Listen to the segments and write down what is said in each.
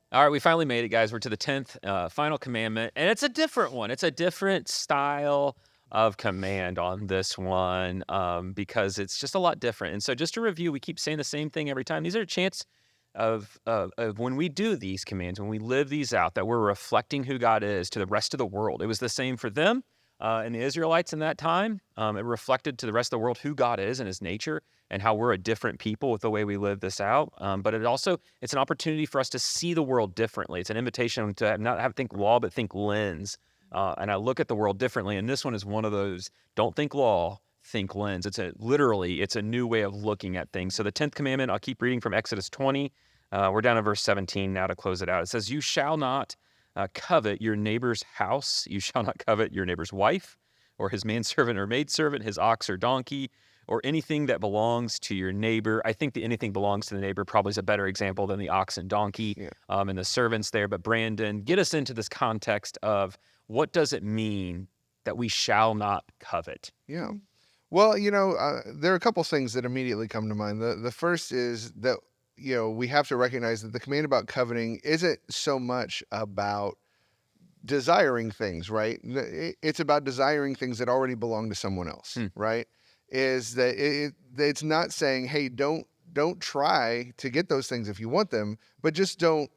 All right, we finally made it, guys. We're to the 10th, final commandment, and it's a different one. It's a different style of command on this one, because it's just a lot different. And so, just to review, we keep saying the same thing every time. These are a chance of when we do these commands, when we live these out, that we're reflecting who God is to the rest of the world. It was the same for them and the Israelites in that time. It reflected to the rest of the world who God is and His nature, and how we're a different people with the way we live this out. But it's an opportunity for us to see the world differently. It's an invitation to not have think law, but think lens. And I look at the world differently. And this one is one of those, don't think law, think lens. It's a new way of looking at things. So the 10th commandment, I'll keep reading from Exodus 20. We're down to verse 17 now to close it out. It says, you shall not covet your neighbor's house. You shall not covet your neighbor's wife, or his manservant or maidservant, his ox or donkey, or anything that belongs to your neighbor. I think the anything belongs to the neighbor probably is a better example than the ox and donkey, and the servants there. But Brandon, get us into this context of what does it mean that we shall not covet? Yeah. Well, there are a couple things that immediately come to mind. The first is that, we have to recognize that the command about coveting isn't so much about desiring things, right? It's about desiring things that already belong to someone else, right? Is that it's not saying, hey, don't try to get those things if you want them, but just don't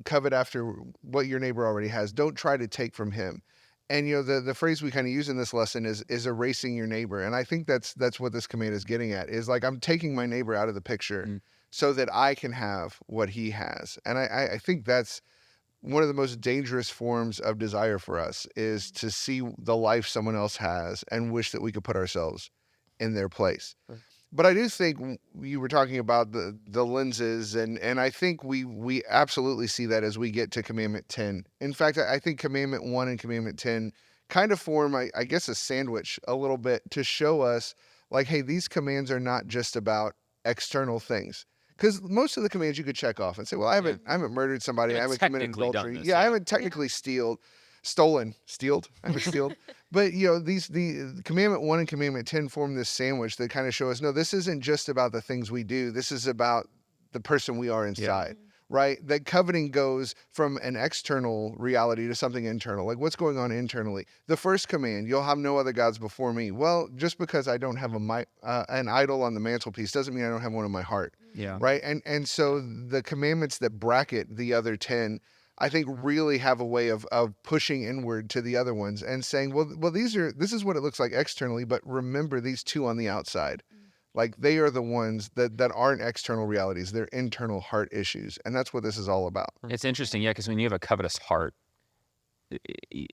covet after what your neighbor already has. Don't try to take from him. And the phrase we kind of use in this lesson is erasing your neighbor. And I think that's what this command is getting at, is like, I'm taking my neighbor out of the picture so that I can have what he has. And I think that's one of the most dangerous forms of desire for us, is to see the life someone else has and wish that we could put ourselves in their place. Right. But I do think you were talking about the lenses, and I think we absolutely see that as we get to Commandment 10. In fact, I think Commandment 1 and Commandment 10 kind of form, I guess, a sandwich a little bit to show us, like, hey, these commands are not just about external things. Because most of the commands you could check off and say, well, I haven't murdered somebody, I haven't committed adultery. I haven't technically stolen. I haven't stealed. But the Commandment 1 and Commandment 10 form this sandwich that kind of show us, no, this isn't just about the things we do. This is about the person we are inside. Right? That coveting goes from an external reality to something internal. Like, what's going on internally? The first command, you'll have no other gods before me. Well, just because I don't have an idol on the mantelpiece doesn't mean I don't have one in my heart. Yeah. Right? And so the commandments that bracket the other 10, I think, really have a way of pushing inward to the other ones and saying, well, this is what it looks like externally, but remember these two on the outside. Like, they are the ones that aren't external realities. They're internal heart issues. And that's what this is all about. It's interesting, yeah, because when you have a covetous heart,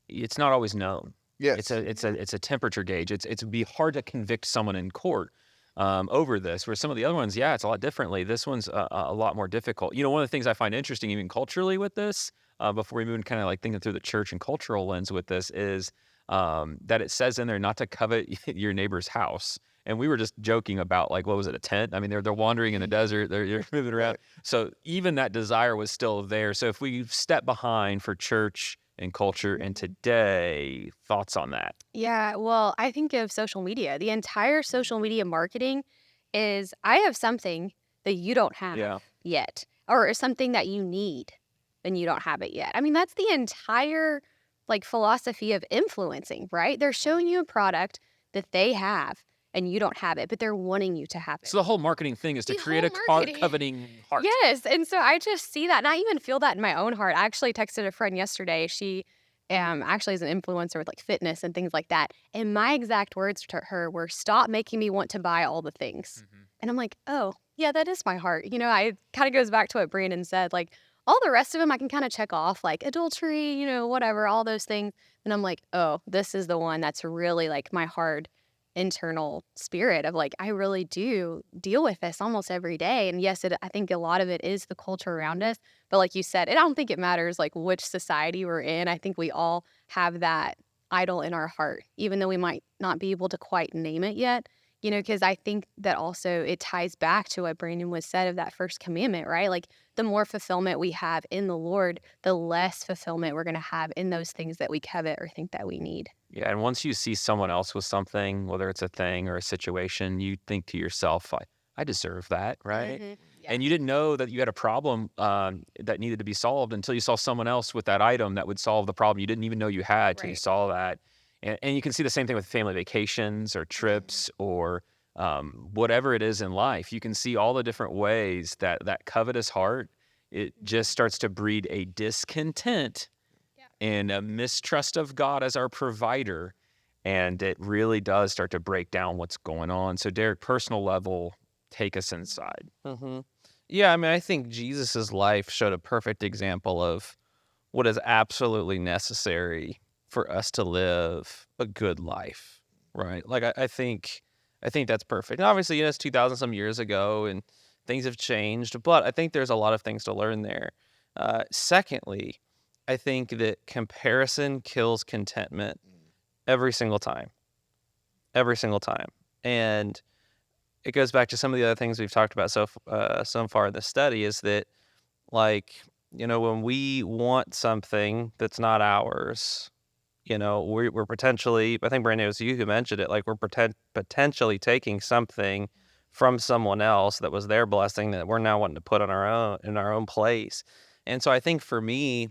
it's not always known. Yes. It's a temperature gauge. It'd be hard to convict someone in court over this, where some of the other ones, it's a lot differently. This one's a lot more difficult. One of the things I find interesting, even culturally with this, before we move and kind of like thinking through the church and cultural lens with this, is that it says in there not to covet your neighbor's house. And we were just joking about, like, what was it, a tent? I mean, they're wandering in the desert, they're moving around. Right. So even that desire was still there. So if we step behind for church and culture and today, thoughts on that? Yeah, well, I think of social media. The entire social media marketing is, I have something that you don't have yet, or something that you need and you don't have it yet. I mean, that's the entire philosophy of influencing, right? They're showing you a product that they have and you don't have it, but they're wanting you to have it. So the whole marketing thing is to create a coveting heart. Yes, and so I just see that, and I even feel that in my own heart. I actually texted a friend yesterday. She actually is an influencer with fitness and things like that. And my exact words to her were, stop making me want to buy all the things. And I'm like, oh, yeah, that is my heart. I kind of goes back to what Brandon said, all the rest of them I can kind of check off, like adultery, whatever, all those things. And I'm like, oh, this is the one that's really my hard internal spirit of I really do deal with this almost every day. And yes, I think a lot of it is the culture around us. But like you said, I don't think it matters which society we're in. I think we all have that idol in our heart, even though we might not be able to quite name it yet. Because I think that also it ties back to what Brandon was said of that first commandment, right? Like the more fulfillment we have in the Lord, the less fulfillment we're going to have in those things that we covet or think that we need. Yeah, and once you see someone else with something, whether it's a thing or a situation, you think to yourself, I deserve that, right? Yeah. And you didn't know that you had a problem that needed to be solved until you saw someone else with that item that would solve the problem you didn't even know you had till you Right. saw that. And you can see the same thing with family vacations or trips or whatever it is in life. You can see all the different ways that that covetous heart, it just starts to breed a discontent and a mistrust of God as our provider. And it really does start to break down what's going on. So, Derek, personal level, take us inside. Yeah, I mean, I think Jesus's life showed a perfect example of what is absolutely necessary for us to live a good life, right? Like, I think that's perfect. And obviously, it's 2,000 some years ago, and things have changed, but I think there's a lot of things to learn there. Secondly, I think that comparison kills contentment every single time, every single time, and it goes back to some of the other things we've talked about so far in the study is that, like, when we want something that's not ours, we're potentially, I think Brandon, it was you who mentioned it, like we're potentially taking something from someone else that was their blessing that we're now wanting to put on our own in our own place. And so I think for me,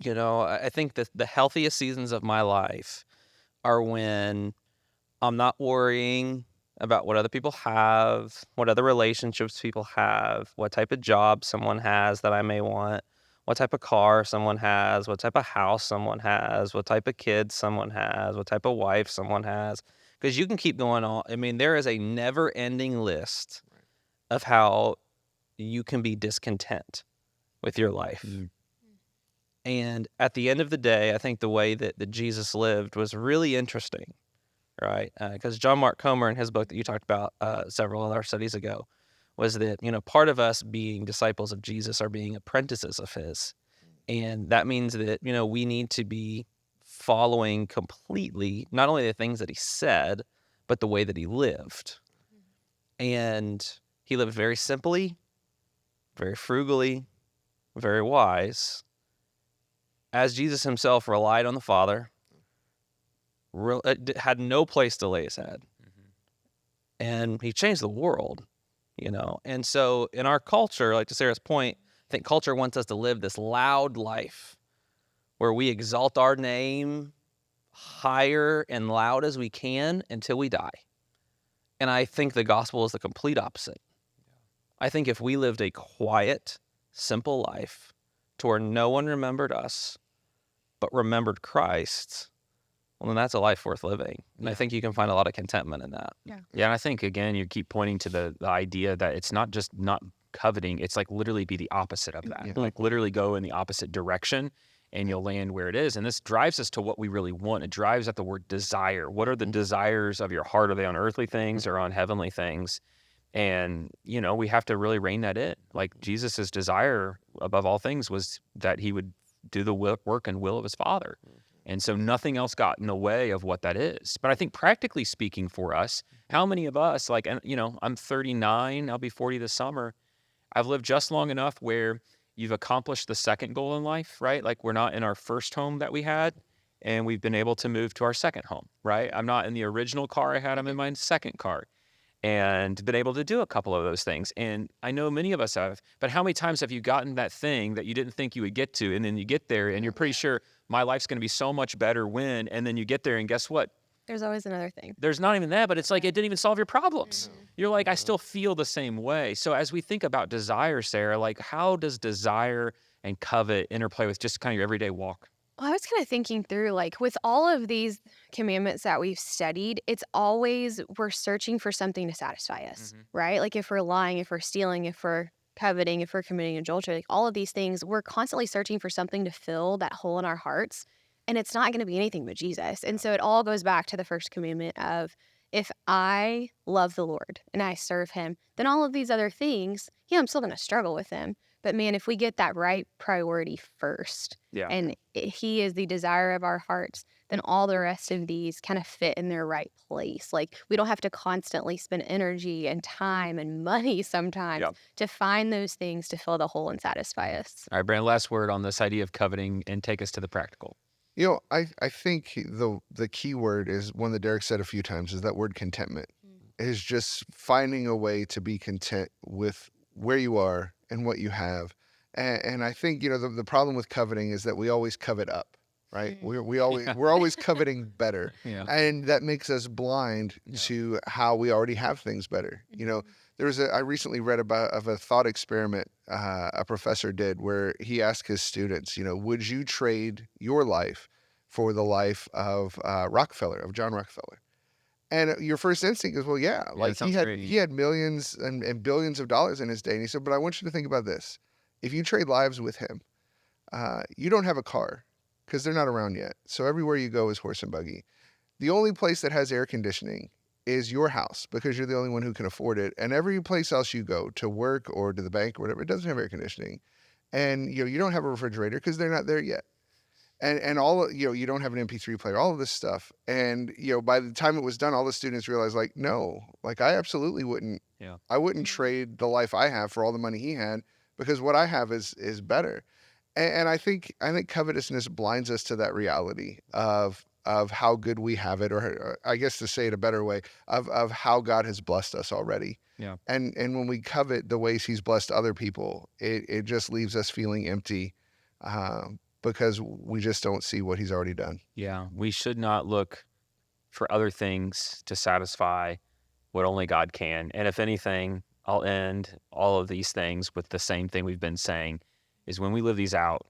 I think that the healthiest seasons of my life are when I'm not worrying about what other people have, what other relationships people have, what type of job someone has that I may want, what type of car someone has, what type of house someone has, what type of kids someone has, what type of wife someone has. Because you can keep going on. I mean, there is a never-ending list of how you can be discontent with your life. And at the end of the day, I think the way that Jesus lived was really interesting. Right, because John Mark Comer in his book that you talked about several of our studies ago was that, part of us being disciples of Jesus are being apprentices of his. And that means that, we need to be following completely, not only the things that he said, but the way that he lived. And he lived very simply, very frugally, very wise, as Jesus himself relied on the Father, had no place to lay his head. And he changed the world, And so in our culture, like to Sarah's point, I think culture wants us to live this loud life where we exalt our name higher and loud as we can until we die. And I think the gospel is the complete opposite. I think if we lived a quiet, simple life to where no one remembered us, but remembered Christ, well, then that's a life worth living. And I think you can find a lot of contentment in that. Yeah, and I think, again, you keep pointing to the idea that it's not just not coveting, it's like literally be the opposite of that. Yeah. Like literally go in the opposite direction and you'll land where it is. And this drives us to what we really want. It drives at the word desire. What are the desires of your heart? Are they on earthly things or on heavenly things? And, we have to really rein that in. Like Jesus's desire above all things was that he would do the work and will of his Father. And so nothing else got in the way of what that is. But I think practically speaking for us, how many of us, like, I'm 39, I'll be 40 this summer. I've lived just long enough where you've accomplished the second goal in life, right? Like we're not in our first home that we had and we've been able to move to our second home, right? I'm not in the original car I had, I'm in my second car and been able to do a couple of those things. And I know many of us have, but how many times have you gotten that thing that you didn't think you would get to, and then you get there and you're pretty sure my life's going to be so much better when, and then you get there and guess what? There's always another thing. There's not even that, but it's like it didn't even solve your problems. You're like, I still feel the same way. So as we think about desire, Sarah, like how does desire and covet interplay with just kind of your everyday walk? Well, I was kind of thinking through, like, with all of these commandments that we've studied, it's always we're searching for something to satisfy us, right? Like, if we're lying, if we're stealing, if we're coveting, if we're committing adultery, like all of these things, we're constantly searching for something to fill that hole in our hearts. And it's not going to be anything but Jesus. And so it all goes back to the first commandment of if I love the Lord and I serve him, then all of these other things, I'm still going to struggle with them. But man, if we get that right priority first, Yeah. and He is the desire of our hearts, then all the rest of these kind of fit in their right place. Like we don't have to constantly spend energy and time and money sometimes Yeah. to find those things to fill the hole and satisfy us. All right, Brandon, last word on this idea of coveting and take us to the practical. I think the key word is one that Derek said a few times, is that word contentment. Is just finding a way to be content with where you are and what you have. And I think, the problem with coveting is that we always covet up, right? We're always coveting better. Yeah. And that makes us blind to how we already have things better. I recently read of a thought experiment a professor did where he asked his students, would you trade your life for the life of John Rockefeller? And your first instinct is, well, yeah, Yeah, like that sounds great. he had millions and billions of dollars in his day. And he said, but I want you to think about this. If you trade lives with him, you don't have a car because they're not around yet. So everywhere you go is horse and buggy. The only place that has air conditioning is your house because you're the only one who can afford it. And every place else you go to work or to the bank or whatever, it doesn't have air conditioning. And you don't have a refrigerator because they're not there yet. And all, you don't have an MP3 player, all of this stuff. And, by the time it was done, all the students realized, like, no, like I absolutely wouldn't. Yeah. I wouldn't trade the life I have for all the money he had because what I have is better. And I think covetousness blinds us to that reality of how good we have it, or I guess to say it a better way, of how God has blessed us already. Yeah. And when we covet the ways He's blessed other people, it just leaves us feeling empty. Because we just don't see what He's already done. Yeah. We should not look for other things to satisfy what only God can. And if anything, I'll end all of these things with the same thing we've been saying, is when we live these out,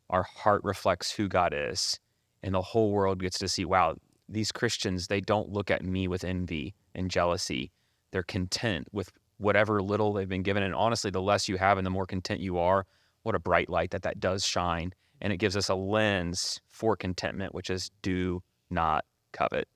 our heart reflects who God is, and the whole world gets to see, wow, these Christians, they don't look at me with envy and jealousy. They're content with whatever little they've been given. And honestly, the less you have and the more content you are, what a bright light that does shine. And it gives us a lens for contentment, which is do not covet.